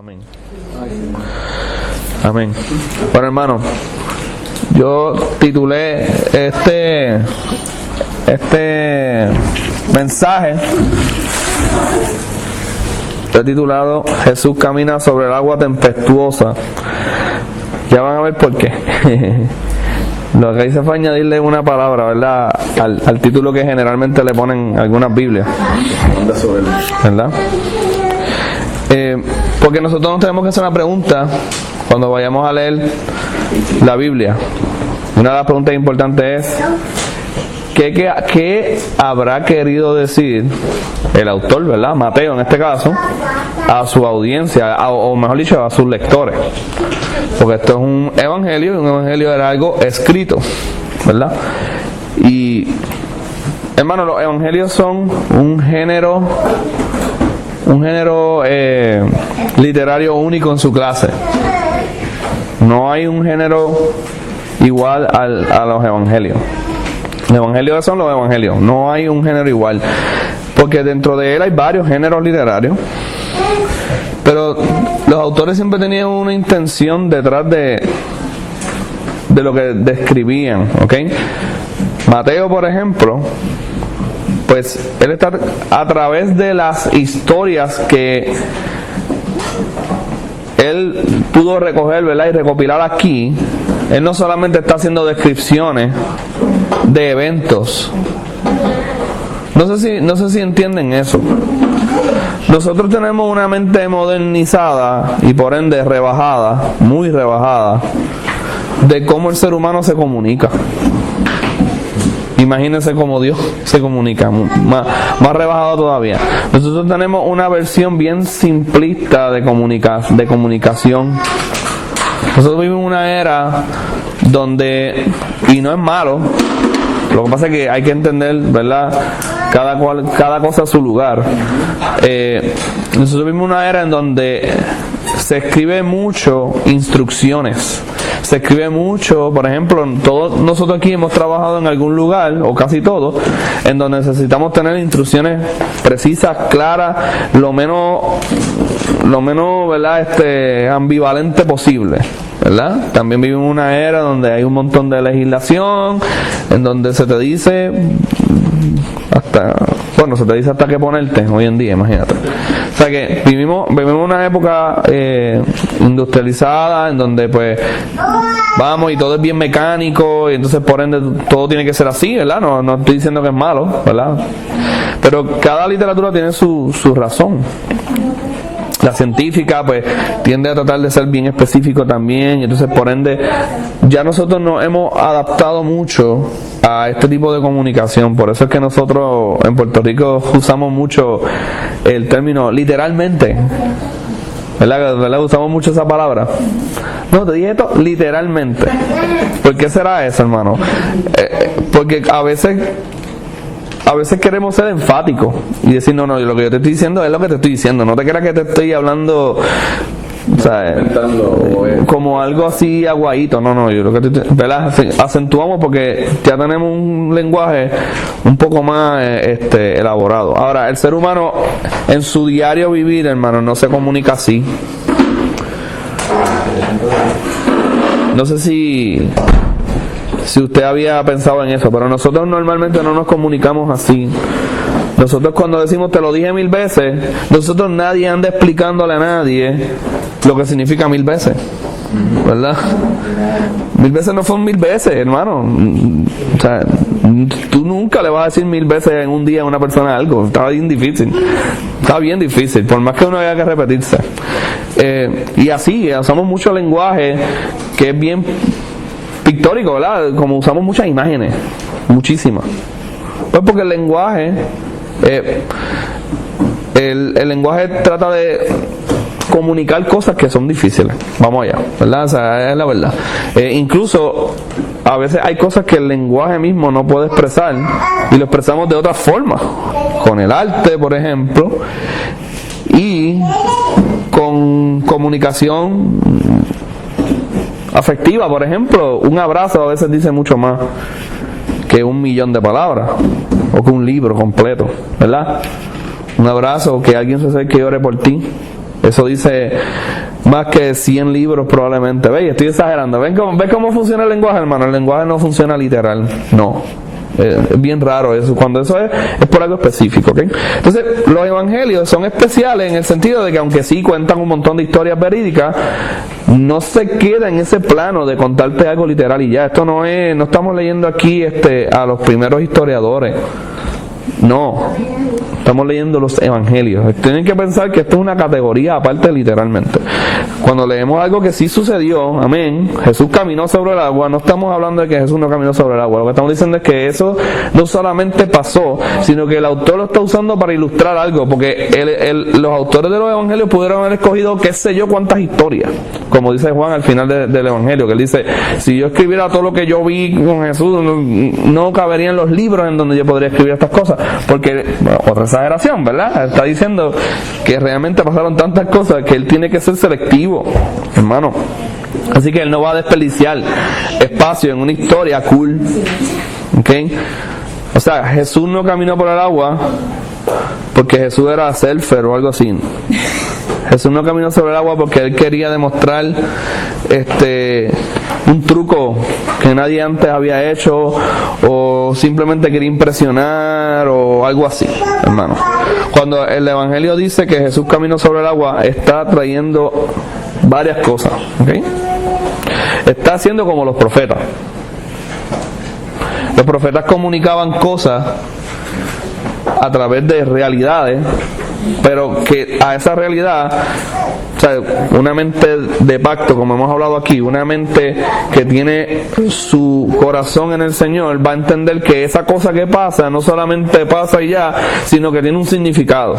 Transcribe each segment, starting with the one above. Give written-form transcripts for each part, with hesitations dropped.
Amén. Amén. Bueno, hermano, yo titulé este mensaje, he titulado Jesús camina sobre el agua tempestuosa. Ya van a ver por qué. Lo que hice fue añadirle una palabra, ¿verdad? Al título que generalmente le ponen algunas Biblias, ¿verdad? Porque nosotros nos tenemos que hacer una pregunta cuando vayamos a leer la Biblia. Una de las preguntas importantes es ¿qué habrá querido decir el autor, ¿verdad? Mateo en este caso, a su audiencia, o mejor dicho, a sus lectores. Porque esto es un evangelio, y un evangelio era algo escrito, ¿verdad? Y, hermano, los evangelios son un género literario único en su clase. No hay un género igual a los evangelios. Los evangelios son los evangelios, no hay un género igual, porque dentro de él hay varios géneros literarios, pero los autores siempre tenían una intención detrás de lo que describían, ¿ok? Mateo, por ejemplo, pues él está a través de las historias que él pudo recoger, ¿verdad? Y recopilar aquí. Él no solamente está haciendo descripciones de eventos. No sé si entienden eso. Nosotros tenemos una mente modernizada y por ende rebajada, muy rebajada, de cómo el ser humano se comunica. Imagínense cómo Dios se comunica, más rebajado todavía. Nosotros tenemos una versión bien simplista de comunicación. Nosotros vivimos en una era donde, y no es malo, lo que pasa es que hay que entender, ¿verdad? Cada cosa a su lugar. Nosotros vivimos una era en donde se escribe mucho instrucciones. Se escribe mucho, por ejemplo, todos nosotros aquí hemos trabajado en algún lugar, o casi todos, en donde necesitamos tener instrucciones precisas, claras, lo menos, ¿verdad? Ambivalente posible, ¿verdad? También vivimos en una era donde hay un montón de legislación, en donde se te dice hasta qué ponerte hoy en día, imagínate. O sea que vivimos una época industrializada en donde pues vamos y todo es bien mecánico y entonces por ende todo tiene que ser así, ¿verdad? No estoy diciendo que es malo, ¿verdad? Pero cada literatura tiene su razón. La científica pues tiende a tratar de ser bien específico también, y entonces por ende ya nosotros nos hemos adaptado mucho a este tipo de comunicación. Por eso es que nosotros en Puerto Rico usamos mucho el término literalmente, ¿verdad? Usamos mucho esa palabra. No, te dije esto literalmente. ¿Por qué será eso, hermano? Porque a veces queremos ser enfáticos y decir, no, lo que yo te estoy diciendo es lo que te estoy diciendo. No te creas que te estoy hablando, o sea, como algo así aguadito. No, yo lo que ¿verdad? Acentuamos porque ya tenemos un lenguaje un poco más elaborado. Ahora, el ser humano en su diario vivir, hermano, no se comunica así. No sé si usted había pensado en eso, pero nosotros normalmente no nos comunicamos así. Nosotros cuando decimos te lo dije 1000 veces, nosotros nadie anda explicándole a nadie lo que significa 1000 veces, ¿verdad? 1000 veces no son 1000 veces, hermano. O sea, tú nunca le vas a decir 1000 veces en un día a una persona algo. Está bien difícil, por más que uno haya que repetirse. Y así, usamos mucho lenguaje que es bien pictórico, ¿verdad? Como usamos muchas imágenes, muchísimas. Pues porque el lenguaje trata de comunicar cosas que son difíciles. Vamos allá, ¿verdad? O sea, es la verdad. Incluso a veces hay cosas que el lenguaje mismo no puede expresar y lo expresamos de otra forma, con el arte, por ejemplo, y con comunicación afectiva, por ejemplo. Un abrazo a veces dice mucho más que 1,000,000 de palabras o que un libro completo, ¿verdad? Un abrazo, que alguien se acerque y ore por ti, Eso dice más que 100 libros probablemente. ¿Veis? Estoy exagerando. ¿Ves cómo funciona el lenguaje, hermano? El lenguaje no funciona literal. No. Es bien raro eso. Cuando eso es por algo específico, ¿ok? Entonces, los evangelios son especiales en el sentido de que aunque sí cuentan un montón de historias verídicas, no se queda en ese plano de contarte algo literal y ya. Esto no estamos leyendo aquí a los primeros historiadores. No, estamos leyendo los evangelios. Tienen que pensar que esto es una categoría aparte literalmente. Cuando leemos algo que sí sucedió, amén, Jesús caminó sobre el agua, no estamos hablando de que Jesús no caminó sobre el agua. Lo que estamos diciendo es que eso no solamente pasó, sino que el autor lo está usando para ilustrar algo, porque los autores de los evangelios pudieron haber escogido qué sé yo cuántas historias, como dice Juan al final del evangelio, que él dice, si yo escribiera todo lo que yo vi con Jesús, no caberían los libros en donde yo podría escribir estas cosas. Porque, otra exageración, ¿verdad? Está diciendo que realmente pasaron tantas cosas que él tiene que ser selectivo, hermano. Así que él no va a desperdiciar espacio en una historia cool. ¿Ok? O sea, Jesús no caminó por el agua porque Jesús era surfer o algo así. Jesús no caminó sobre el agua porque él quería demostrar un truco que nadie antes había hecho, o simplemente quería impresionar o algo así, hermano. Cuando el evangelio dice que Jesús caminó sobre el agua, está trayendo varias cosas, ¿okay? Está haciendo como los profetas. Los profetas comunicaban cosas a través de realidades, pero que a esa realidad, o sea, una mente de pacto, como hemos hablado aquí, una mente que tiene su corazón en el Señor, va a entender que esa cosa que pasa no solamente pasa y ya, sino que tiene un significado.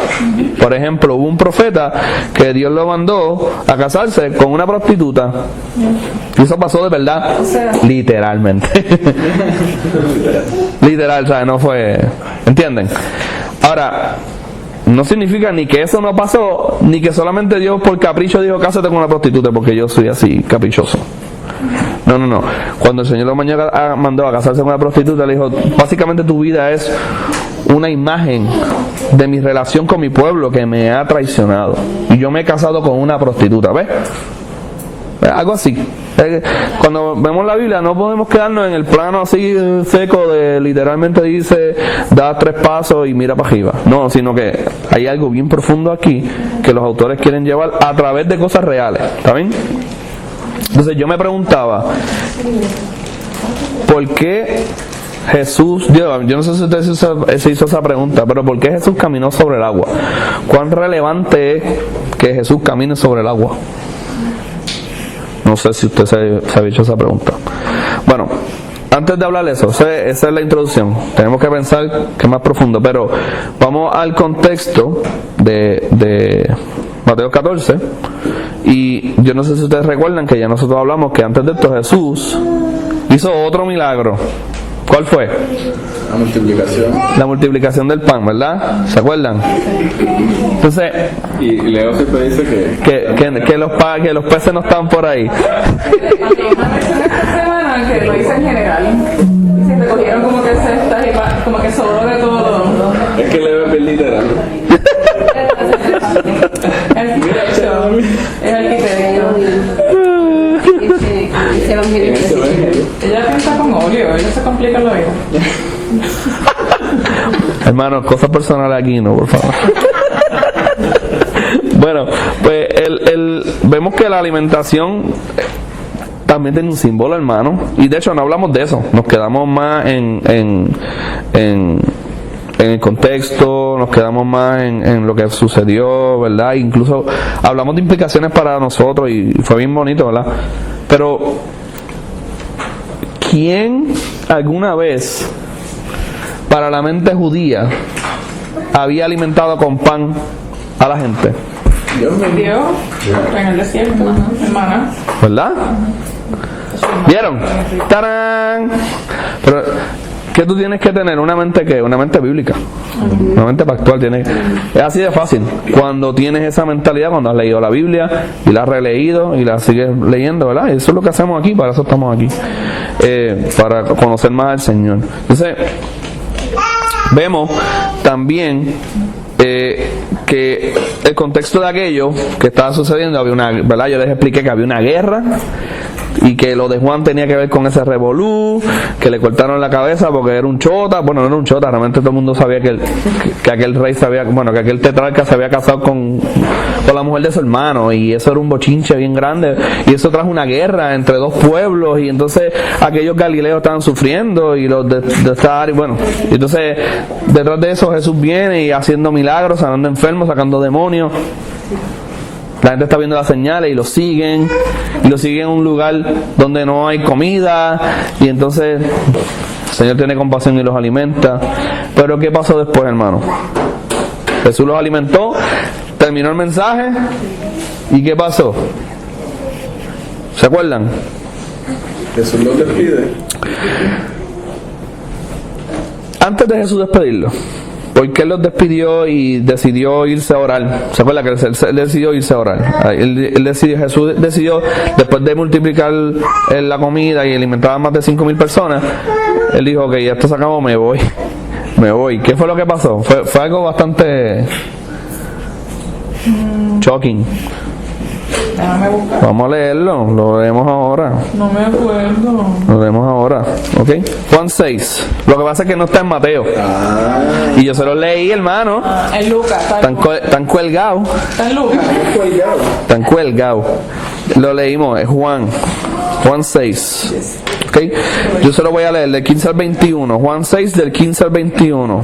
Por ejemplo, hubo un profeta que Dios lo mandó a casarse con una prostituta, y eso pasó de verdad, literalmente. Literal, o sea, no fue, ¿entienden? Ahora, no significa ni que eso no pasó, ni que solamente Dios por capricho dijo cásate con una prostituta porque yo soy así caprichoso. No. Cuando el Señor lo mandó a casarse con una prostituta, le dijo, básicamente tu vida es una imagen de mi relación con mi pueblo que me ha traicionado. Y yo me he casado con una prostituta, ¿ves? Algo así. Cuando vemos la Biblia no podemos quedarnos en el plano así seco de literalmente dice da 3 pasos y mira para arriba. No, sino que hay algo bien profundo aquí que los autores quieren llevar a través de cosas reales. ¿Está bien? Entonces yo me preguntaba, ¿por qué Jesús, yo no sé si usted se hizo esa pregunta, pero ¿por qué Jesús caminó sobre el agua? ¿Cuán relevante es que Jesús camine sobre el agua? No sé si usted se ha hecho esa pregunta. Bueno, antes de hablar de eso, esa es la introducción. Tenemos que pensar que es más profundo, pero vamos al contexto de Mateo 14. Y yo no sé si ustedes recuerdan que ya nosotros hablamos que antes de esto Jesús hizo otro milagro. ¿Cuál fue? La multiplicación. La multiplicación del pan, ¿verdad? ¿Se acuerdan? Entonces, y Leo siempre dice que los peces no estaban por ahí. Esta semana que lo hice en general y se recogieron como que cestas y como que sobró de todo. Es que Leo es bien literal. Es arquitecto. Ese evangelio. Ella pinta con óleo, ella se complica la vida. Hermano, cosas personales aquí, no, por favor. Bueno, pues vemos que la alimentación también tiene un símbolo, hermano. Y de hecho no hablamos de eso. Nos quedamos más en el contexto, nos quedamos más en lo que sucedió, ¿verdad? Incluso hablamos de implicaciones para nosotros y fue bien bonito, ¿verdad? Pero ¿quién alguna vez para la mente judía había alimentado con pan a la gente? Dios en el desierto, hermana. ¿Verdad? ¿Vieron? ¡Tarán! Pero ¿qué tú tienes que tener? ¿Una mente qué? Una mente bíblica. Una mente pactual. Es así de fácil. Cuando tienes esa mentalidad, cuando has leído la Biblia y la has releído y la sigues leyendo, ¿verdad? Eso es lo que hacemos aquí, para eso estamos aquí. Para conocer más al Señor. Entonces, vemos también que que el contexto de aquello que estaba sucediendo, había una, ¿verdad? Yo les expliqué que había una guerra y que lo de Juan tenía que ver con ese revolú, que le cortaron la cabeza porque era un chota. Bueno, no era un chota, realmente todo el mundo sabía que aquel rey sabía, bueno, que aquel tetrarca se había casado con la mujer de su hermano, y eso era un bochinche bien grande, y eso trajo una guerra entre dos pueblos, y entonces aquellos galileos estaban sufriendo, y los de esta área, bueno, y entonces detrás de eso Jesús viene y haciendo milagros, sanando enfermos, sacando demonios. La gente está viendo las señales y lo siguen en un lugar donde no hay comida, y entonces el Señor tiene compasión y los alimenta. Pero ¿qué pasó después, hermano? Jesús los alimentó, terminó el mensaje, ¿y qué pasó? ¿Se acuerdan? Jesús los despide. Antes de Jesús despedirlo, ¿por qué los despidió y decidió irse a orar? ¿Se acuerda que él decidió irse a orar? Jesús decidió, después de multiplicar la comida y alimentar a más de 5,000 personas, él dijo, ok, esto se acabó, me voy. ¿Qué fue lo que pasó? Fue algo bastante shocking. Déjame buscar. Vamos a leerlo, lo leemos ahora. No me acuerdo. Lo leemos ahora, ¿ok? Juan 6. Lo que pasa es que no está en Mateo. Y yo se lo leí, hermano. En Lucas. Están colgados. Está en Lucas. Están colgados. Lo leímos, es Juan 6. ¿Ok? Yo se lo voy a leer del 15 al 21. Juan 6 del 15 al 21.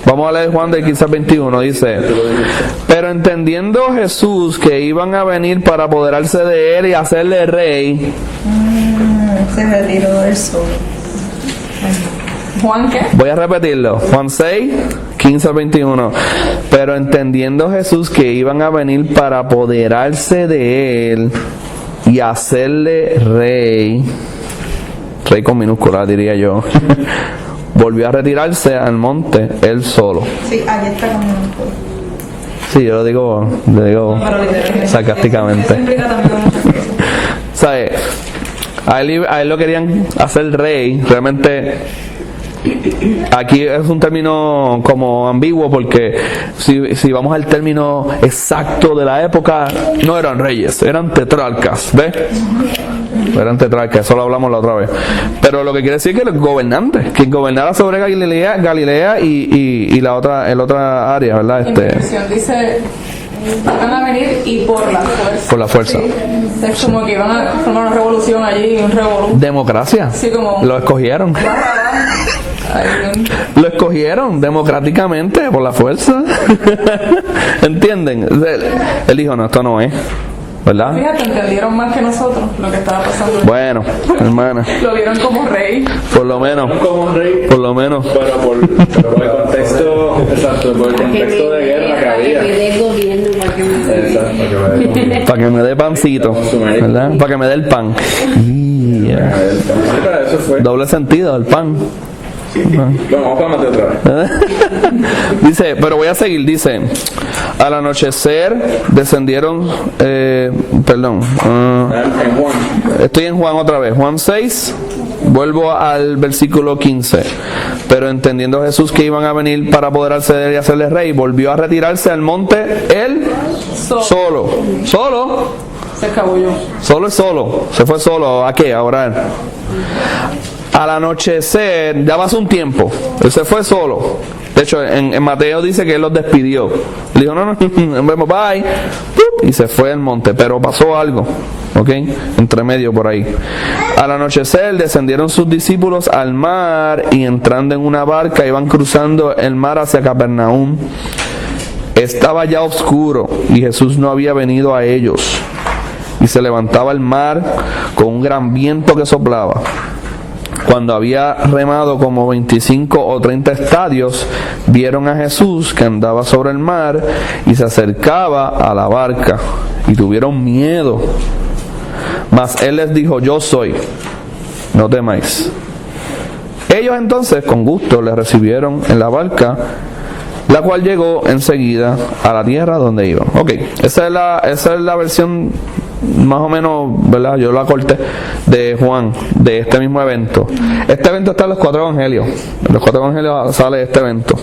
Vamos a leer Juan del 15 al 21. Dice: pero entendiendo Jesús que iban a venir para apoderarse de él y hacerle rey. Se retiró del sol. ¿Juan qué? Voy a repetirlo. Juan 6, 15 al 21. Pero entendiendo Jesús que iban a venir para apoderarse de él y hacerle rey con minúscula diría yo, volvió a retirarse al monte él solo. Sí, ahí está con minúscula. Sí, yo lo digo sarcásticamente. Eso implica también muchas cosas. ¿Sabe? A él lo querían hacer rey. Realmente aquí es un término como ambiguo, porque si vamos al término exacto de la época, no eran reyes, eran tetrarcas, ¿ves? Eran tetrarcas, eso lo hablamos la otra vez. Pero lo que quiere decir es que los gobernantes, quien gobernara sobre Galilea y el otra área, ¿verdad? En mi versión dice, van a venir y por la fuerza. Por la fuerza. Sí. Es como que iban a formar una revolución allí, un revolú. Democracia. Sí, como... Lo escogieron. Lo escogieron democráticamente por la fuerza. ¿Entienden? Él dijo, no, esto no es, ¿verdad? Fíjate, entendieron más que nosotros lo que estaba pasando. Bueno, hermana, Lo vieron como rey. por lo menos, Como rey, por lo menos. pero por el contexto, exacto, por el contexto de guerra que había. Exacto, Para que me dé pancito, ¿verdad? Para que me dé el pan. Yeah. para eso fue. Doble sentido, el pan. Vamos para Mateo otra vez. Dice, pero voy a seguir, dice: al anochecer descendieron, En Juan. estoy en Juan otra vez, Juan 6, vuelvo al versículo 15. Pero entendiendo Jesús que iban a venir para apoderarse de él y hacerle rey, volvió a retirarse al monte él solo. Se escabulló. Solo, se fue solo. ¿A qué? A orar. Al anochecer, ya pasó un tiempo, él se fue solo. De hecho, en Mateo dice que él los despidió. Le dijo, no, nos vemos, bye. Y se fue al monte, pero pasó algo, ¿ok? Entre medio por ahí. Al anochecer descendieron sus discípulos al mar y entrando en una barca iban cruzando el mar hacia Capernaum. Estaba ya oscuro y Jesús no había venido a ellos. Y se levantaba el mar con un gran viento que soplaba. Cuando había remado como 25 o 30 estadios, vieron a Jesús que andaba sobre el mar y se acercaba a la barca, y tuvieron miedo. Mas él les dijo, yo soy, no temáis. Ellos entonces con gusto le recibieron en la barca, la cual llegó enseguida a la tierra donde iban. Ok, esa es la versión más o menos, ¿verdad? Yo la corté de Juan, de este mismo evento. Este evento está en los 4 evangelios. En los 4 evangelios sale este evento.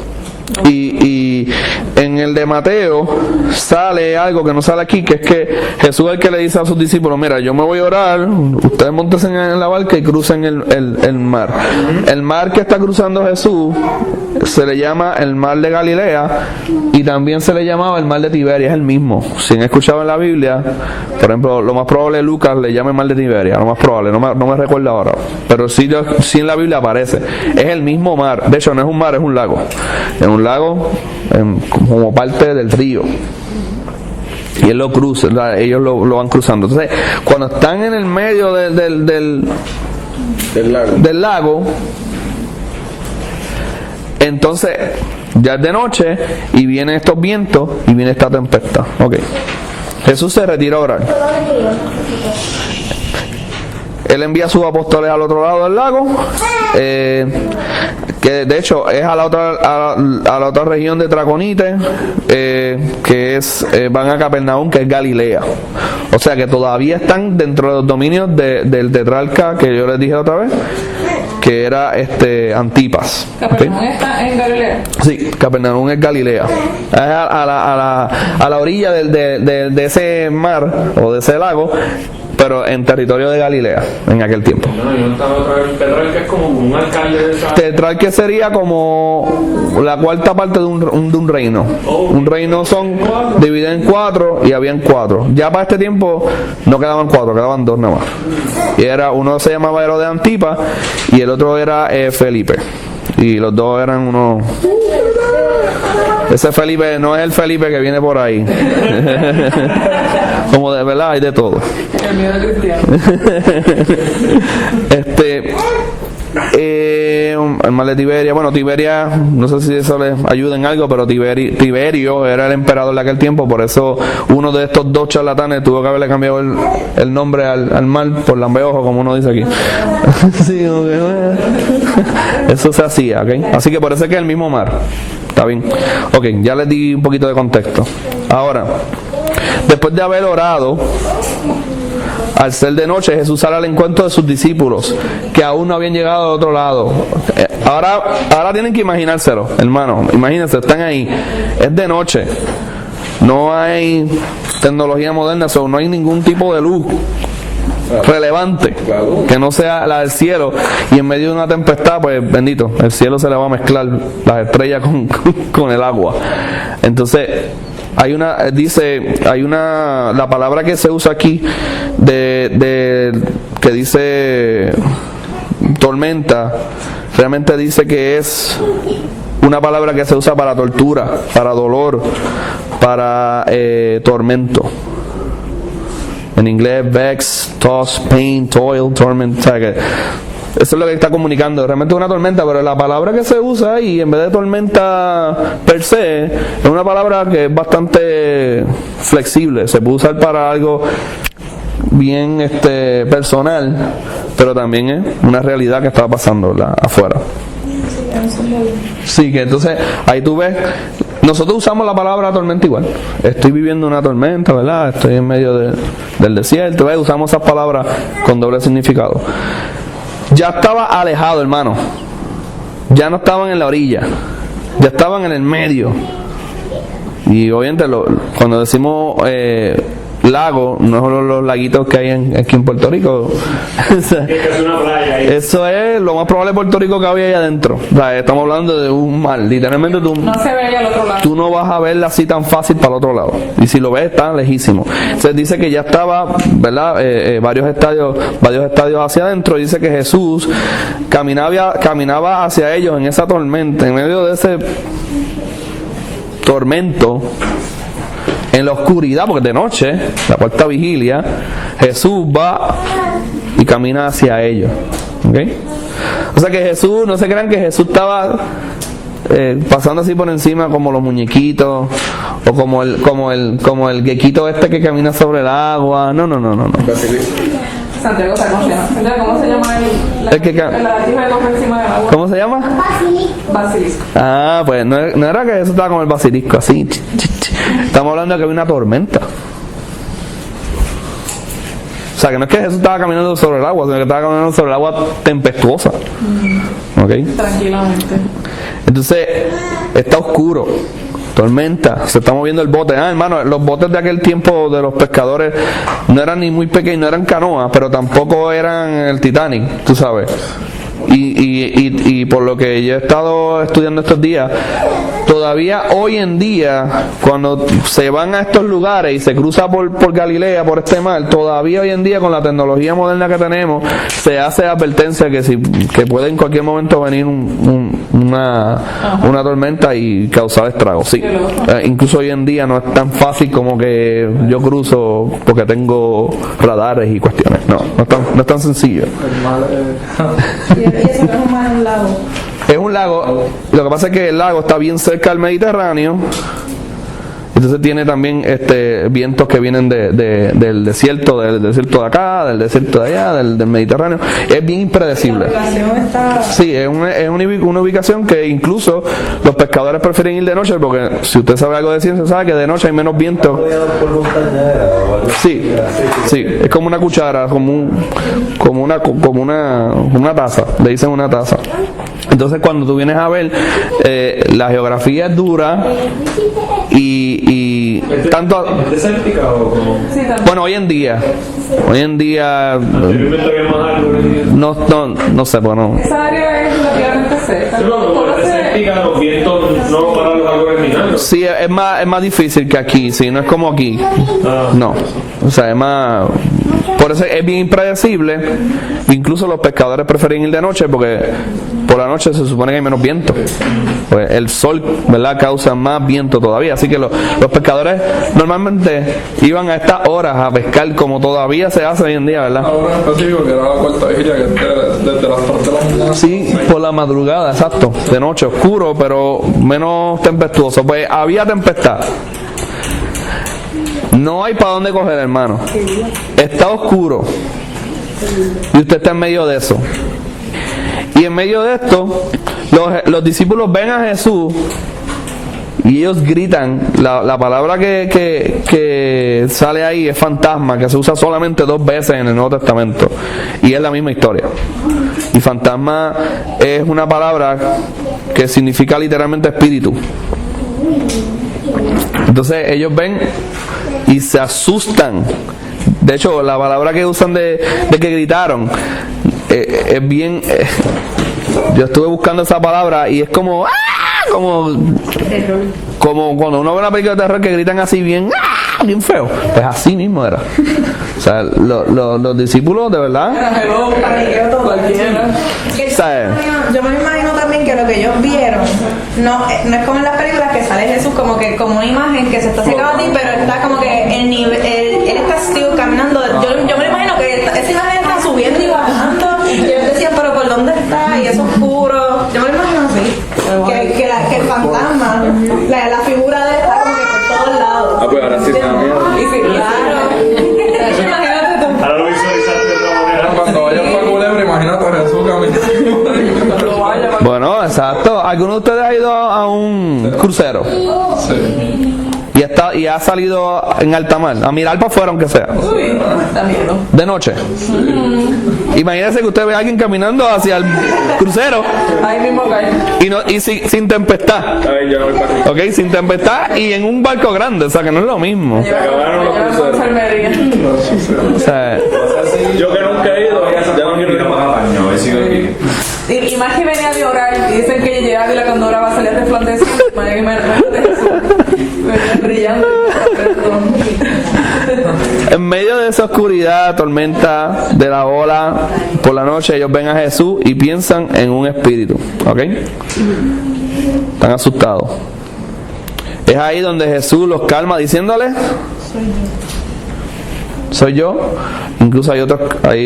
Y en el de Mateo sale algo que no sale aquí, que es que Jesús es el que le dice a sus discípulos: mira, yo me voy a orar, ustedes montense en la barca y crucen el mar. El mar que está cruzando Jesús se le llama el mar de Galilea, y también se le llamaba el mar de Tiberia. Es el mismo. Si han escuchado en la Biblia, por ejemplo, lo más probable Lucas le llama el mar de Tiberia, lo más probable, no me recuerdo ahora, pero sí en la Biblia aparece. Es el mismo mar. De hecho, no es un mar, es un lago. Es un lago como parte del río, y él lo cruza, ellos lo van cruzando. Entonces, cuando están en el medio del lago, entonces ya es de noche y vienen estos vientos y viene esta tempestad. Okay. Jesús se retira a orar. Él envía a sus apóstoles al otro lado del lago, que de hecho es a la otra región de Traconite, que es van a Capernaum, que es Galilea. O sea que todavía están dentro de los dominios del tetrarca que yo les dije otra vez, que era Antipas. ¿Capernaum está en Galilea? Sí, Capernaum es Galilea. Es a la orilla de ese mar o de ese lago, pero en territorio de Galilea en aquel tiempo. No, yo estaba otra vez. Tetrarca es como un alcalde de esa. Tetrarca sería como la cuarta parte de un reino. Un reino son dividido en 4 y habían 4. Ya para este tiempo no quedaban 4, quedaban 2 nada más. Y uno se llamaba Herodes de Antipas y el otro era Felipe. Y los dos eran unos. Ese Felipe no es el Felipe que viene por ahí. Como de verdad hay de todo. El miedo cristiano. El mar de Tiberia, bueno, Tiberia, no sé si eso les ayuda en algo, pero Tiberio era el emperador de aquel tiempo, por eso uno de estos dos charlatanes tuvo que haberle cambiado el nombre al mar por lambeojo, como uno dice aquí. Sí, eso se hacía, ¿ok? Así que por eso es que es el mismo mar. Está bien. Ok, ya les di un poquito de contexto. Ahora, después de haber orado, al ser de noche, Jesús sale al encuentro de sus discípulos que aún no habían llegado al otro lado. Ahora tienen que imaginárselo, hermano. Imagínense, están ahí. Es de noche. No hay tecnología moderna, no hay ningún tipo de luz relevante que no sea la del cielo, y en medio de una tempestad, pues bendito, el cielo se le va a mezclar las estrellas con el agua. Entonces la palabra que se usa aquí que dice tormenta, realmente dice que es una palabra que se usa para tortura, para dolor, para tormento. En inglés, vex, toss, pain, toil, torment. O sea que eso es lo que está comunicando. Realmente es una tormenta, pero la palabra que se usa ahí, en vez de tormenta per se, es una palabra que es bastante flexible. Se puede usar para algo bien personal, pero también es una realidad que está pasando afuera. Sí, que entonces ahí tú ves. Nosotros usamos la palabra tormenta igual. Estoy viviendo una tormenta, ¿verdad? Estoy en medio del desierto, ¿ves? Usamos esas palabras con doble significado. Ya estaba alejado, hermano. Ya no estaban en la orilla. Ya estaban en el medio. Y obviamente cuando decimos lago, no son los laguitos que hay aquí en Puerto Rico. Es una playa ahí. Eso es lo más probable de Puerto Rico que había ahí adentro. O sea, estamos hablando de un mar. Literalmente No se ve al otro lado. tú no vas a verla así tan fácil para el otro lado. Y si lo ves, está lejísimo. Se dice que ya estaba, ¿verdad? Varios estadios hacia adentro. Dice que Jesús caminaba hacia ellos en esa tormenta, en medio de ese tormento, en la oscuridad, porque de noche, la cuarta vigilia, Jesús va y camina hacia ellos. ¿Ok? O sea que Jesús, no se crean que Jesús estaba pasando así por encima como los muñequitos, o como el gequito este que camina sobre el agua. No. Santiago, ¿cómo se llama El que el lagartijo que coge encima del agua? ¿Cómo se llama? Basilisco. Ah, pues no era que Jesús estaba como el basilisco, así. Estamos hablando de que había una tormenta. O sea, que no es que Jesús estaba caminando sobre el agua, sino que estaba caminando sobre el agua tempestuosa. ¿Ok? Tranquilamente. Entonces, está oscuro, tormenta, se está moviendo el bote. Hermano, los botes de aquel tiempo de los pescadores no eran ni muy pequeños, no eran canoas, pero tampoco eran el Titanic, tú sabes. Y por lo que yo he estado estudiando estos días, todavía hoy en día, cuando se van a estos lugares y se cruza por Galilea, por este mar, todavía hoy en día con la tecnología moderna que tenemos, se hace advertencia que puede en cualquier momento venir una tormenta y causar estragos. Sí, incluso hoy en día no es tan fácil como que yo cruzo porque tengo radares y cuestiones. No es tan sencillo. Y eso no es un mar, un lago. Es un lago, lo que pasa es que el lago está bien cerca del Mediterráneo, entonces tiene también vientos que vienen del desierto de acá, del desierto de allá, del Mediterráneo. Es bien impredecible. La ubicación está... Sí, es una ubicación que incluso los pescadores prefieren ir de noche, porque si usted sabe algo de ciencia, sabe que de noche hay menos viento. Sí, es como una cuchara, como una taza, le dicen una taza. Entonces cuando tú vienes a ver, la geografía es dura y tanto... ¿Es desértica o como...? Sí, también. Bueno, hoy en día no sé, bueno. Esa área es relativamente seca. Como es desértica, los vientos no paran los árboles ni nada. Sí, es más difícil que aquí, sí, no es como aquí. No, o sea, es más... Por eso es bien impredecible. Incluso los pescadores prefieren ir de noche porque por la noche se supone que hay menos viento. Pues el sol, ¿verdad?, causa más viento todavía. Así que los pescadores normalmente iban a estas horas a pescar como todavía se hace hoy en día, ¿verdad? Ahora en específico, que era la cuarta vigilia, que desde las 3 de la mañana. Sí, por la madrugada, exacto. De noche, oscuro, pero menos tempestuoso. Pues había tempestad. No hay para dónde coger, hermano. Está oscuro. Y usted está en medio de eso. Y en medio de esto, los discípulos ven a Jesús y ellos gritan. La palabra que sale ahí es fantasma, que se usa solamente 2 veces en el Nuevo Testamento. Y es la misma historia. Y fantasma es una palabra que significa literalmente espíritu. Entonces ellos ven y se asustan. De hecho, la palabra que usan de que gritaron es bien... yo estuve buscando esa palabra y es como... Como cuando uno ve una película de terror que gritan así bien... bien feo. Pues así mismo era. O sea, los discípulos de verdad... ¿Sabes? Yo me imagino también que lo que ellos vieron no es como en las películas que sale Jesús como una imagen que se está acercando a ti, pero está como que el nivel, él está still caminando. Yo me imagino que esa imagen está subiendo y bajando y ellos decían, pero ¿por dónde está? Y es oscuro. Yo me lo imagino así, que el fantasma, la figura de él está como que por todos lados. Ah, pues ahora sí está bien. Y sí, Claro. imagínate tú. Ahora lo visualizaste de otra manera. Cuando vayas para Culebra, imagínate a Jesús caminando. Bueno, exacto. ¿Alguno de ustedes ha ido a un crucero? Sí. Y ha salido en alta mar, a mirar para afuera aunque sea, Uy, da miedo. de noche. Imagínese que usted ve a alguien caminando hacia el crucero Ahí mismo cae. y sin tempestad, Ay, ya voy para arriba. ¿ok? Sin tempestad y en un barco grande, o sea que no es lo mismo. acabaron los Llevan con cruceros. enfermería. O sea, Yo que nunca he ido, ya no quiero ir más. Y más que venía de orar y dicen que llegaba y la candora va a salir resplandeciente. Imagínate Jesús. Venía brillando. en medio de esa oscuridad, tormenta de la ola, por la noche ellos ven a Jesús y piensan en un espíritu, ¿ok? Están asustados. Es ahí donde Jesús los calma diciéndole: soy yo. Incluso hay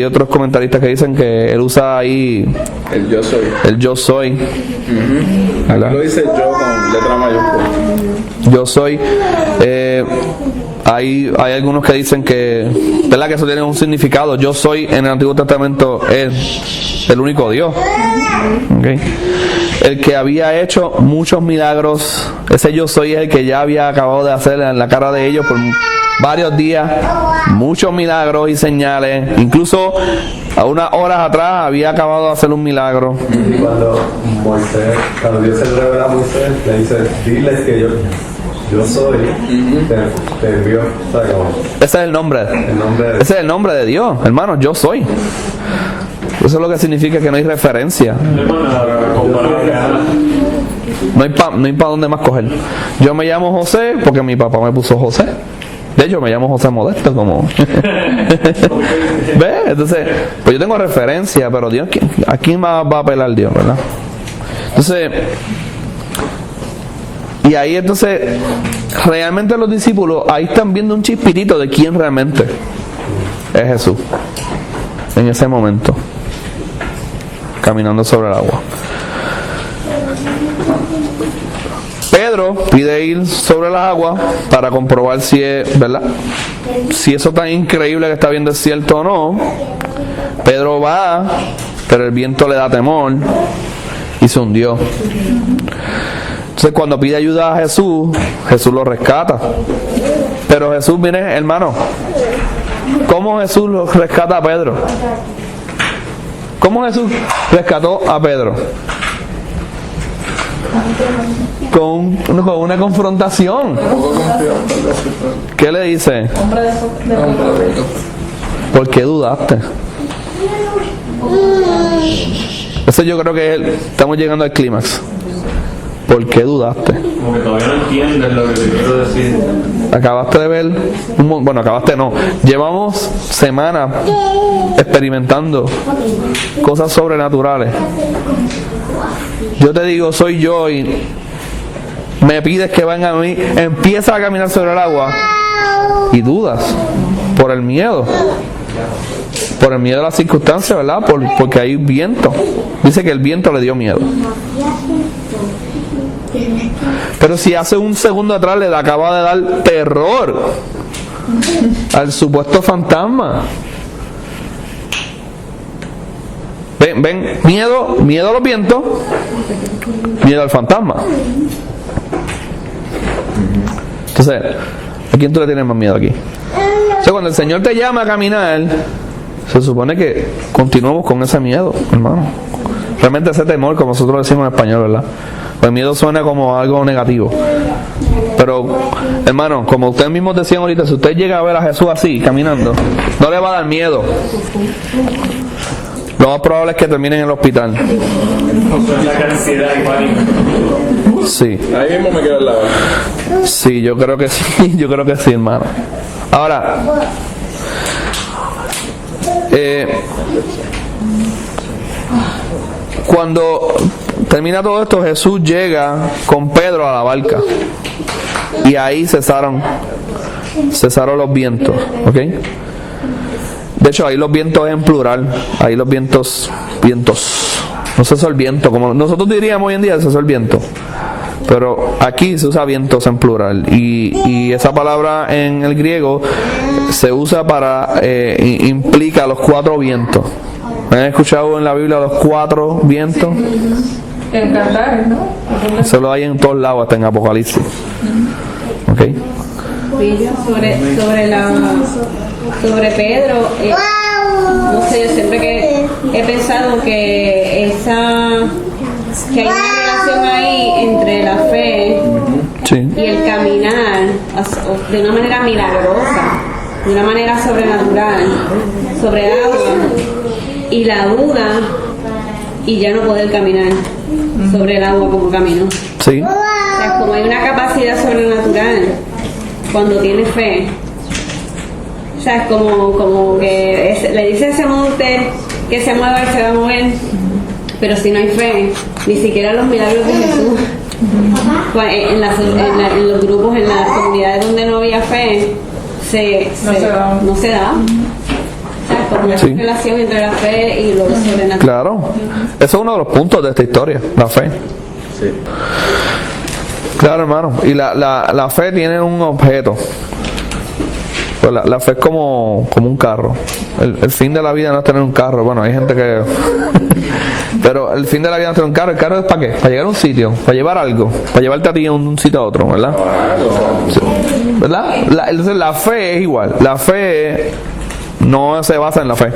otros comentaristas que dicen que él usa ahí El yo soy. el yo soy. ¿Verdad? Lo dice yo con letra mayúscula. Yo soy. Hay algunos que dicen que, ¿verdad?, que eso tiene un significado. Yo soy en el Antiguo Testamento es el único Dios. ¿Okay? El que había hecho muchos milagros. Ese yo soy es el que ya había acabado de hacer en la cara de ellos por varios días, muchos milagros y señales. Incluso a unas horas atrás había acabado de hacer un milagro. Y cuando Dios se revela a Moisés, le dice, diles que yo soy, te envió. ¿Sabes cómo? Ese es el nombre. Ese es el nombre de Dios, hermano, yo soy. Eso es lo que significa que no hay referencia. No hay para dónde más coger. Yo me llamo José porque mi papá me puso José. De hecho, me llamo José Modesto, como. ¿Ves? Entonces, pues yo tengo referencia, pero Dios, ¿a quién más va a apelar Dios, verdad? Entonces, y ahí entonces, realmente los discípulos ahí están viendo un chispitito de quién realmente es Jesús. En ese momento, caminando sobre el agua. Pedro pide ir sobre las aguas para comprobar si es verdad, si eso tan increíble que está viendo es cierto o no. Pedro va, pero el viento le da temor y se hundió. Entonces cuando pide ayuda a Jesús, Jesús lo rescata. Pero Jesús, mire, hermano, ¿cómo Jesús lo rescata a Pedro? ¿Cómo Jesús rescató a Pedro? Con una confrontación. ¿Qué le dice? ¿Por qué dudaste? Eso yo creo que estamos llegando al clímax. ¿Por qué dudaste? Como que todavía no entiendes lo que te quiero decir. Acabaste de ver, acabaste no. Llevamos semanas experimentando cosas sobrenaturales. Yo te digo, soy yo y me pides que venga a mí, empieza a caminar sobre el agua y dudas por el miedo. Por el miedo a las circunstancias, ¿verdad? Porque hay viento. Dice que el viento le dio miedo. Pero si hace un segundo atrás le acaba de dar terror al supuesto fantasma. Ven, miedo a los vientos, miedo al fantasma. Entonces, ¿a quién tú le tienes más miedo aquí? O sea, cuando el Señor te llama a caminar, se supone que continuamos con ese miedo, hermano. Realmente ese temor, como nosotros decimos en español, ¿verdad? El miedo suena como algo negativo. Pero, hermano, como ustedes mismos decían ahorita, si usted llega a ver a Jesús así, caminando, no le va a dar miedo. Lo más probable es que termine en el hospital. La ansiedad y pánico. Sí. Ahí mismo me quedo al lado. Sí, yo creo que sí. Yo creo que sí, hermano. Ahora, cuando termina todo esto, Jesús llega con Pedro a la barca. Y ahí cesaron los vientos. ¿Ok? De hecho, ahí los vientos es en plural. Ahí los vientos. No cesó el viento, como nosotros diríamos hoy en día, cesó el viento. Pero aquí se usa vientos en plural. Y esa palabra en el griego se usa para, implica los 4 vientos. ¿Han escuchado en la Biblia los 4 vientos? En Cantares, ¿no? Eso lo hay en todos lados, hasta en Apocalipsis. ¿Ok? Sí, sobre Pedro, no sé, yo siempre que he pensado que hay una relación ahí entre la fe Sí. y el caminar de una manera milagrosa, de una manera sobrenatural, sobre el agua, y la duda y ya no poder caminar sobre el agua como camino. Sí. O sea, como hay una capacidad sobrenatural cuando tienes fe. O sea, es como que le dice a ese monte que se mueva, se va a mover, pero si no hay fe, ni siquiera los milagros de Jesús, en los grupos, en las comunidades donde no había fe, no se da. O sea, como una relación entre la fe y lo sobrenatural. Claro. Eso es uno de los puntos de esta historia, la fe. Sí. Claro, hermano. Y la fe tiene un objeto. Pues la fe es como un carro. El fin de la vida no es tener un carro. Bueno, hay gente que... Pero el fin de la vida no es tener un carro. ¿El carro es para qué? Para llegar a un sitio, para llevar algo, para llevarte a ti de un sitio a otro, ¿verdad? Sí. ¿Verdad? Entonces la fe es igual. La fe no se basa en la fe.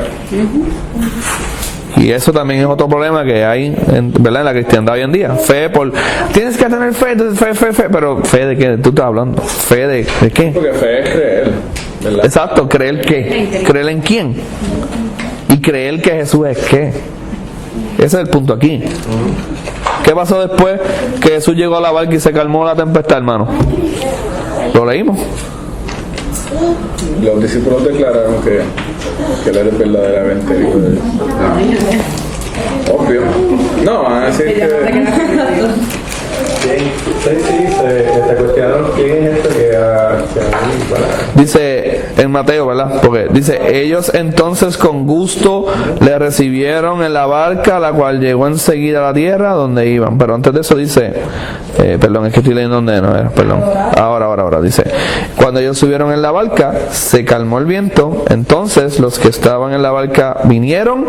Y eso también es otro problema que hay, ¿verdad?, en la cristiandad hoy en día. Fe por... Tienes que tener fe, entonces fe. Pero ¿fe de qué tú estás hablando? ¿Fe de qué? Porque fe es creer, ¿verdad? Exacto, ¿creer qué? ¿Creer en quién? Y creer que Jesús es qué. Ese es el punto aquí. ¿Qué pasó después que Jesús llegó a la barca y se calmó la tempestad, hermano? Lo leímos. Los discípulos declararon que él era verdaderamente el Hijo de Dios. Obvio. No, van a decir que... Sí, se cuestionaron quién es este que Dice en Mateo, ¿verdad? Porque dice, ellos entonces con gusto le recibieron en la barca, la cual llegó enseguida a la tierra donde iban. Pero antes de eso dice, perdón, es que estoy leyendo donde no era, perdón. Ahora, dice, cuando ellos subieron en la barca, se calmó el viento, entonces los que estaban en la barca vinieron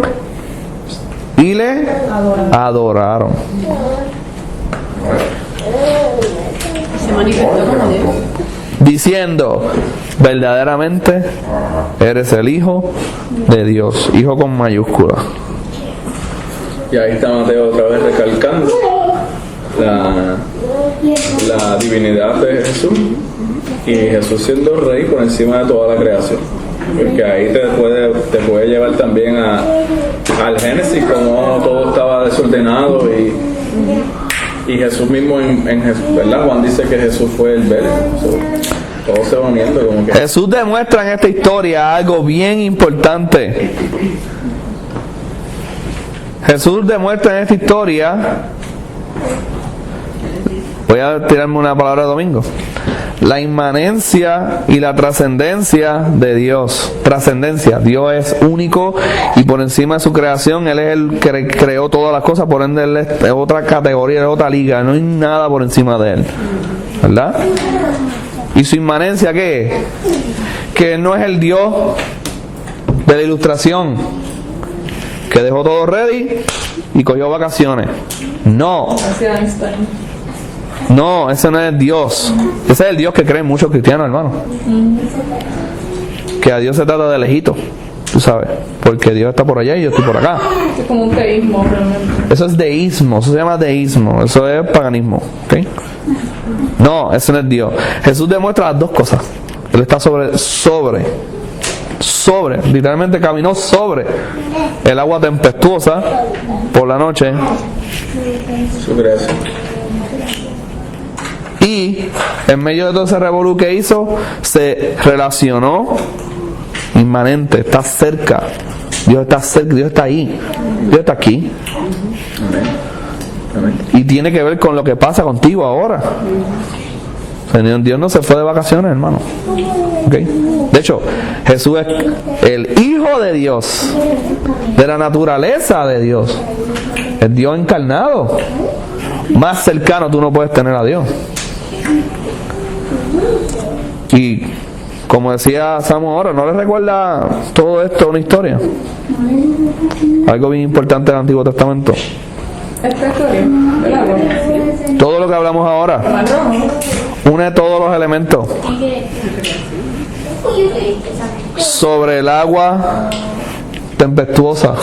y le adoraron. Se manifestó como Dios. Diciendo, verdaderamente eres el Hijo de Dios, Hijo con mayúscula. Y ahí está Mateo otra vez recalcando la divinidad de Jesús y Jesús siendo rey por encima de toda la creación. Porque ahí te puede llevar también al Génesis, como todo estaba desordenado y Jesús mismo en Jesús, ¿verdad? Juan dice que Jesús fue el verbo. Todo se va uniendo como que... Jesús demuestra en esta historia algo bien importante. Jesús demuestra en esta historia, voy a tirarme una palabra de domingo, la inmanencia y la trascendencia de Dios. Trascendencia, Dios es único y por encima de su creación Él es el que creó todas las cosas, por ende Él es otra categoría, es otra liga, no hay nada por encima de Él, ¿verdad? ¿Y su inmanencia qué es? Que no es el Dios de la ilustración, que dejó todo ready y cogió vacaciones. No, ese no es Dios. Ese es el Dios que creen muchos cristianos, hermano. Que a Dios se trata de lejito, tú sabes, porque Dios está por allá y yo estoy por acá. Es como un teísmo, realmente. Eso es deísmo, eso se llama deísmo, eso es paganismo, ¿ok? No, ese no es Dios. Jesús demuestra las dos cosas. Él está sobre, literalmente caminó sobre el agua tempestuosa por la noche. Su creación. Y en medio de todo ese revolú que hizo, se relacionó inmanente, está cerca. Dios está cerca, Dios está ahí, Dios está aquí. Amén. Y tiene que ver con lo que pasa contigo ahora. Dios no se fue de vacaciones, hermano. ¿Okay? De hecho, Jesús es el Hijo de Dios, de la naturaleza de Dios. Es Dios encarnado. Más cercano tú no puedes tener a Dios. Y como decía Samuel ahora, ¿no les recuerda todo esto una historia? Algo bien importante del Antiguo Testamento. Esta historia del agua. Todo lo que hablamos ahora une todos los elementos sobre el agua tempestuosa.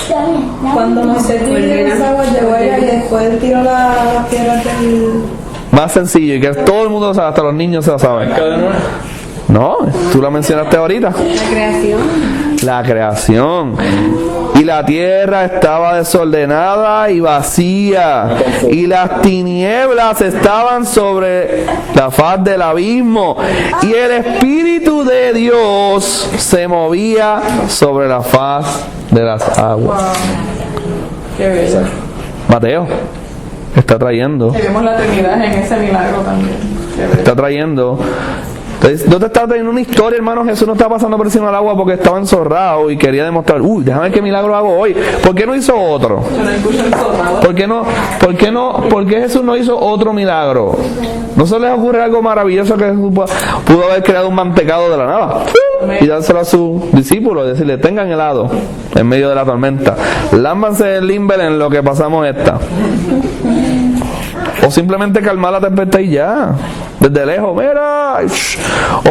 Cuando Moisés dividió las aguas, llegó ella y después él tiró las piedras del... Más sencillo y que todo el mundo lo sabe, hasta los niños se lo saben. No, tú la mencionaste ahorita. La creación. La creación. Y la tierra estaba desordenada y vacía, y las tinieblas estaban sobre la faz del abismo, y el Espíritu de Dios se movía sobre la faz de las aguas. Qué bello. Mateo está trayendo, Y vemos la Trinidad en ese milagro también. Qué bello. está trayendo. No te está trayendo una historia, hermano. Jesús no está pasando por encima del agua porque estaba enzorrado y quería demostrar, déjame ver qué milagro hago hoy. ¿Por qué no hizo otro? Yo no escucho el sonado. ¿Por qué Jesús no hizo otro milagro? ¿No se les ocurre algo maravilloso que Jesús pudo haber creado un mantecado de la nada? y dárselo a sus discípulos, decirle, tengan helado en medio de la tormenta, lámbanse el limber en lo que pasamos esta. O simplemente calmar la tempestad y ya, desde lejos, mira,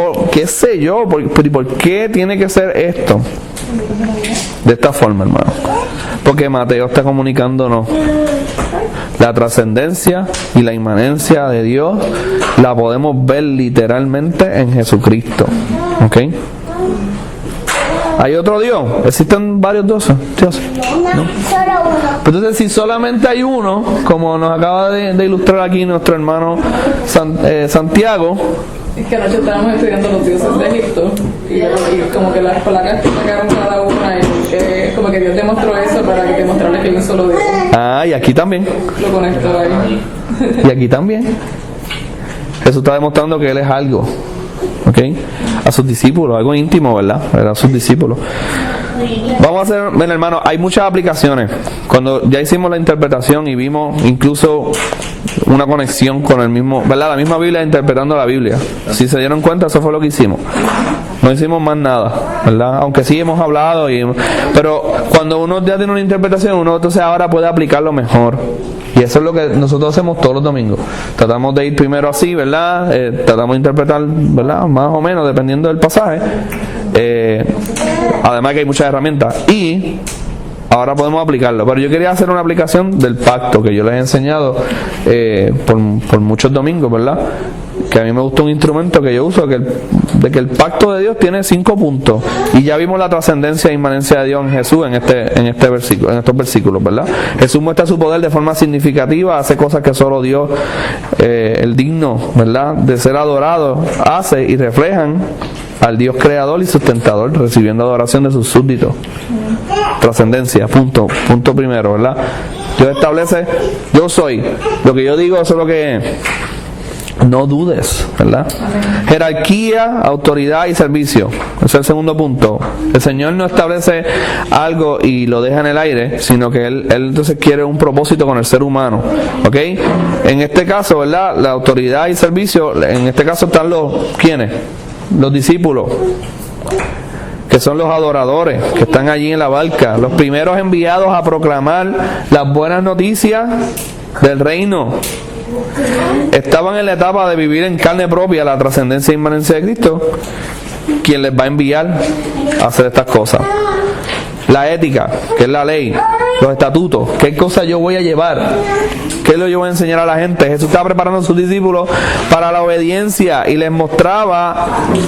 o qué sé yo, ¿por qué tiene que ser esto? De esta forma, hermano. Porque Mateo está comunicándonos la trascendencia y la inmanencia de Dios, la podemos ver literalmente en Jesucristo. ¿Ok? ¿Hay otro Dios? ¿Existen varios dioses? ¿No? Entonces, si solamente hay uno, como nos acaba de ilustrar aquí nuestro hermano Santiago. Es que anoche estábamos estudiando los dioses de Egipto y como que las placas que sacaron cada una y como que Dios demostró eso para que demostrarles que hay un solo Dios. Ah, y aquí también. Lo conectó ahí. Y aquí también. Jesús está demostrando que Él es algo. ¿Ok? A sus discípulos, algo íntimo, ¿verdad? A sus discípulos. Vamos a hacer, ven hermano, hay muchas aplicaciones. Cuando ya hicimos la interpretación y vimos incluso una conexión con el mismo, ¿verdad? La misma Biblia interpretando la Biblia. Si se dieron cuenta, eso fue lo que hicimos. No hicimos más nada, ¿verdad? Aunque sí hemos hablado, pero cuando uno ya tiene una interpretación, uno entonces ahora puede aplicarlo mejor. Y eso es lo que nosotros hacemos todos los domingos. Tratamos de ir primero así, ¿verdad? Tratamos de interpretar, ¿verdad? Más o menos, dependiendo del pasaje. Además que hay muchas herramientas. Y ahora podemos aplicarlo. Pero yo quería hacer una aplicación del pacto que yo les he enseñado por muchos domingos, ¿verdad? Que a mí me gusta un instrumento que yo uso, de que el pacto de Dios tiene 5 puntos. Y ya vimos la trascendencia e inmanencia de Dios en Jesús en este versículo, en estos versículos, ¿verdad? Jesús muestra su poder de forma significativa, hace cosas que solo Dios, el digno, ¿verdad?, de ser adorado, hace y reflejan al Dios creador y sustentador, recibiendo adoración de sus súbditos. Trascendencia, punto primero, ¿verdad? Dios establece, yo soy, lo que yo digo, eso es lo que es. No dudes, ¿verdad? Jerarquía, autoridad y servicio. Ese es el segundo punto. El Señor no establece algo y lo deja en el aire, sino que Él entonces quiere un propósito con el ser humano. ¿Ok? En este caso, ¿verdad? La autoridad y servicio, en este caso están ¿quiénes? Los discípulos, que son los adoradores, que están allí en la barca, los primeros enviados a proclamar las buenas noticias del reino. Estaban en la etapa de vivir en carne propia la trascendencia e inmanencia de Cristo, quien les va a enviar a hacer estas cosas. La ética, que es la ley, los estatutos, qué cosa yo voy a llevar, qué es lo que yo voy a enseñar a la gente. Jesús estaba preparando a sus discípulos para la obediencia y les mostraba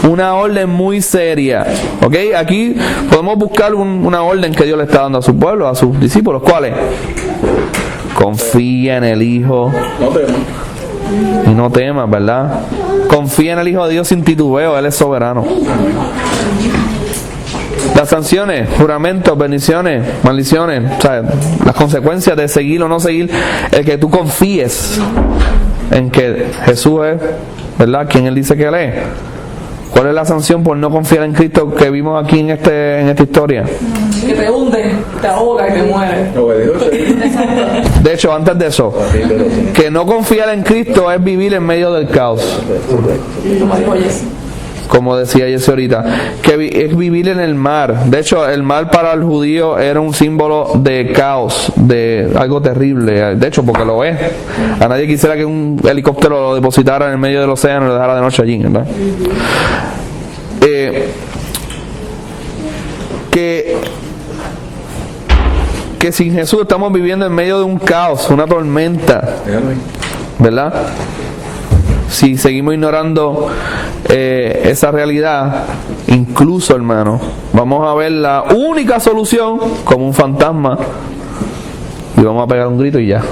una orden muy seria. ¿Ok? Aquí podemos buscar una orden que Dios le está dando a su pueblo, a sus discípulos. ¿Cuál es? Confía en el Hijo y no temas, ¿verdad? Confía en el Hijo de Dios sin titubeo, Él es soberano. Las sanciones, juramentos, bendiciones, maldiciones, o sea, las consecuencias de seguir o no seguir, el que tú confíes en que Jesús es, ¿verdad?, quien Él dice que Él es. ¿Cuál es la sanción por no confiar en Cristo que vimos aquí en esta historia? Que te hunde, te ahoga y te muere. De hecho, antes de eso, que no confiar en Cristo es vivir en medio del caos. Como decía Jesse ahorita, que es vivir en el mar. De hecho, el mar para el judío era un símbolo de caos, de algo terrible. De hecho, porque lo es. A nadie quisiera que un helicóptero lo depositara en el medio del océano y lo dejara de noche allí, ¿verdad? Que sin Jesús estamos viviendo en medio de un caos, una tormenta, ¿verdad? Si seguimos ignorando esa realidad, incluso, hermano, vamos a ver la única solución como un fantasma y vamos a pegar un grito y ya.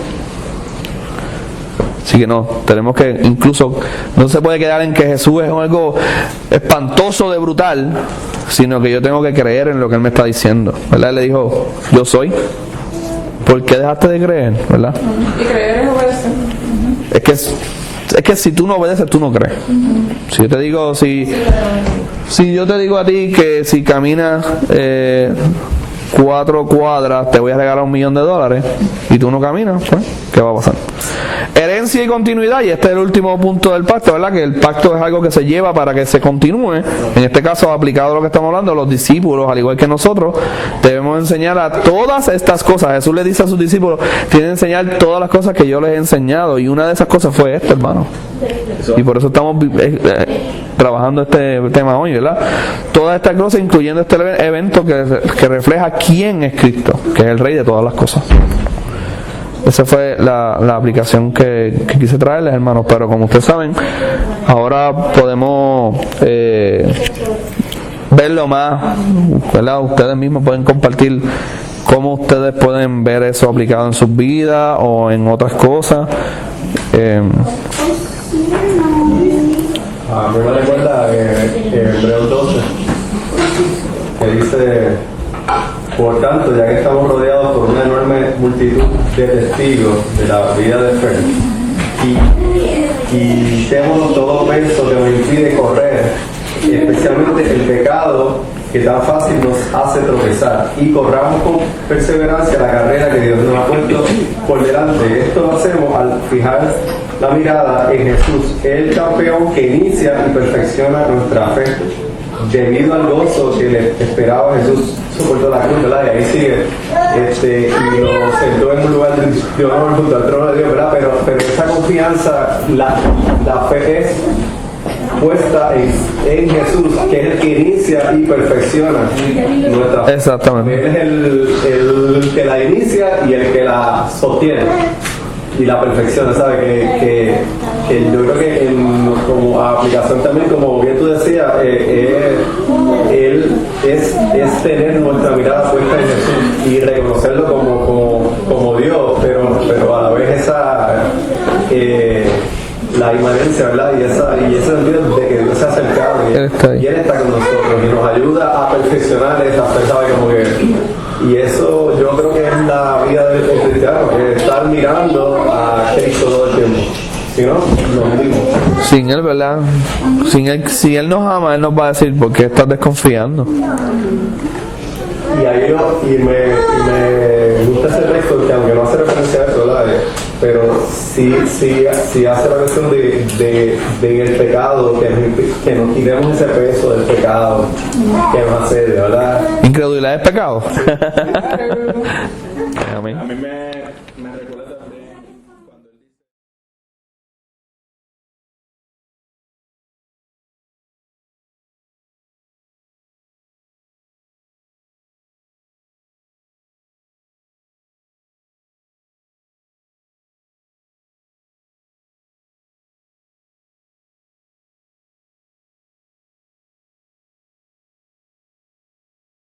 Así que no, tenemos que, incluso, no se puede quedar en que Jesús es algo espantoso de brutal, sino que yo tengo que creer en lo que Él me está diciendo, ¿verdad? Él le dijo, yo soy. ¿Por qué dejaste de creer, verdad? Y creer es obedecer. Es que si tú no obedeces, tú no crees. Si yo te digo, si yo te digo a ti que si caminas 4 cuadras te voy a regalar $1,000,000 y tú no caminas, pues, ¿qué va a pasar? herencia y continuidad, y este es el último punto del pacto, ¿verdad? Que el pacto es algo que se lleva para que se continúe. En este caso, aplicado a lo que estamos hablando, los discípulos, al igual que nosotros, debemos enseñar a todas estas cosas. Jesús le dice a sus discípulos, tienen que enseñar todas las cosas que yo les he enseñado, y una de esas cosas fue esta, hermano. Y por eso estamos trabajando este tema hoy, ¿verdad? Todas estas cosas, incluyendo este evento que refleja quién es Cristo, que es el Rey de todas las cosas. Esa fue la aplicación que quise traerles, hermanos. Pero como ustedes saben, ahora podemos verlo más, ¿verdad? Ustedes mismos pueden compartir cómo ustedes pueden ver eso aplicado en sus vidas o en otras cosas. A mí me recuerda Hebreos 12, que dice: por tanto, ya que estamos rodeados por una enorme multitud de testigos de la vida de fe, y quitemos todo peso que nos impide correr, especialmente el pecado que tan fácil nos hace tropezar, y corramos con perseverancia la carrera que Dios nos ha puesto por delante. Esto lo hacemos al fijar la mirada en Jesús, el campeón que inicia y perfecciona nuestra fe. Debido al gozo que le esperaba, Jesús soportó la cruz, ¿verdad? Y ahí sigue, y lo sentó en un lugar de honor junto al trono de Dios, ¿verdad? Pero esa confianza, la fe es puesta en Jesús, que es el que inicia y perfecciona nuestra fe. Exactamente. Él es el que la inicia y el que la sostiene y la perfecciona, ¿sabes? Que yo creo que como aplicación también, como bien tú decías, él es tener nuestra mirada puesta en Jesús y reconocerlo como Dios, pero a la vez esa la inmanencia, ¿verdad? Y ese sentido de que Dios se ha acercado y Él está con nosotros y nos ayuda a perfeccionar esta fe, ¿sabes? Como que, y eso yo creo que es la vida del cristiano, que estar mirando a Cristo todo el tiempo. Si no, nos hundimos. Sin Él, ¿verdad? Si Él nos ama, Él nos va a decir, ¿por qué estás desconfiando? Y ahí me gusta ese texto, que aunque no hace referencia a eso, ¿verdad? Pero sí hace la cuestión de el pecado, que nos quitemos ese peso del pecado que nos hace, ¿verdad? ¿Incredulidad es pecado? Amén. A mí me